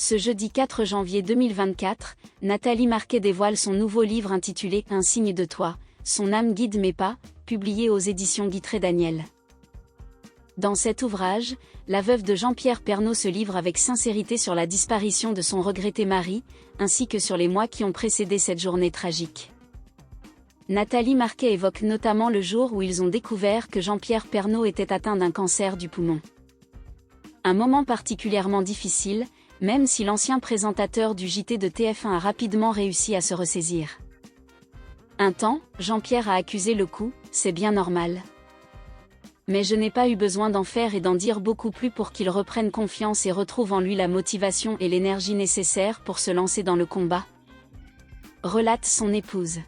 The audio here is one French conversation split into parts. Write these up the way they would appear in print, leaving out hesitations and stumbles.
Ce jeudi 4 janvier 2024, Nathalie Marquet dévoile son nouveau livre intitulé « Un signe de toi, son âme guide mes pas », publié aux éditions Guittret-Daniel. Dans cet ouvrage, la veuve de Jean-Pierre Pernaut se livre avec sincérité sur la disparition de son regretté mari, ainsi que sur les mois qui ont précédé cette journée tragique. Nathalie Marquet évoque notamment le jour où ils ont découvert que Jean-Pierre Pernaut était atteint d'un cancer du poumon. Un moment particulièrement difficile, même si l'ancien présentateur du JT de TF1 a rapidement réussi à se ressaisir. Un temps, Jean-Pierre a accusé le coup, c'est bien normal. Mais je n'ai pas eu besoin d'en faire et d'en dire beaucoup plus pour qu'il reprenne confiance et retrouve en lui la motivation et l'énergie nécessaires pour se lancer dans le combat. Relate son épouse.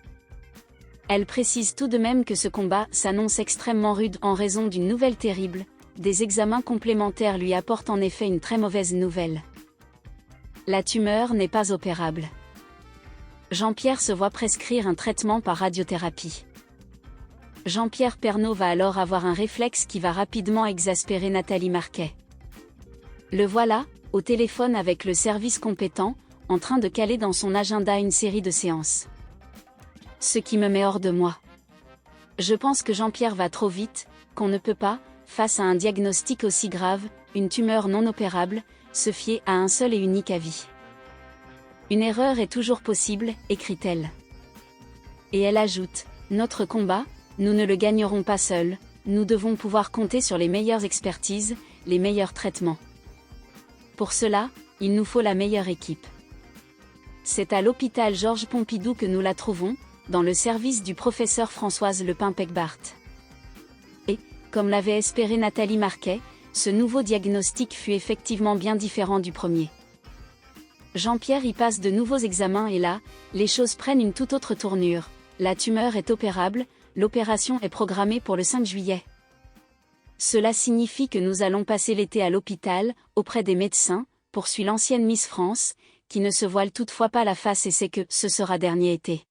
Elle précise tout de même que ce combat s'annonce extrêmement rude en raison d'une nouvelle terrible. Des examens complémentaires lui apportent en effet une très mauvaise nouvelle. La tumeur n'est pas opérable. Jean-Pierre se voit prescrire un traitement par radiothérapie. Jean-Pierre Pernaut va alors avoir un réflexe qui va rapidement exaspérer Nathalie Marquet. Le voilà, au téléphone avec le service compétent, en train de caler dans son agenda une série de séances. Ce qui me met hors de moi. Je pense que Jean-Pierre va trop vite, qu'on ne peut pas, face à un diagnostic aussi grave, une tumeur non opérable, se fier à un seul et unique avis. Une erreur est toujours possible, écrit-elle. Et elle ajoute, notre combat, nous ne le gagnerons pas seuls, nous devons pouvoir compter sur les meilleures expertises, les meilleurs traitements. Pour cela, il nous faut la meilleure équipe. C'est à l'hôpital Georges Pompidou que nous la trouvons, dans le service du professeur Françoise Lepin-Peckbart. Et, comme l'avait espéré Nathalie Marquet, ce nouveau diagnostic fut effectivement bien différent du premier. Jean-Pierre y passe de nouveaux examens et là, les choses prennent une toute autre tournure. La tumeur est opérable, l'opération est programmée pour le 5 juillet. Cela signifie que nous allons passer l'été à l'hôpital, auprès des médecins, poursuit l'ancienne Miss France, qui ne se voile toutefois pas la face et sait que ce sera dernier été.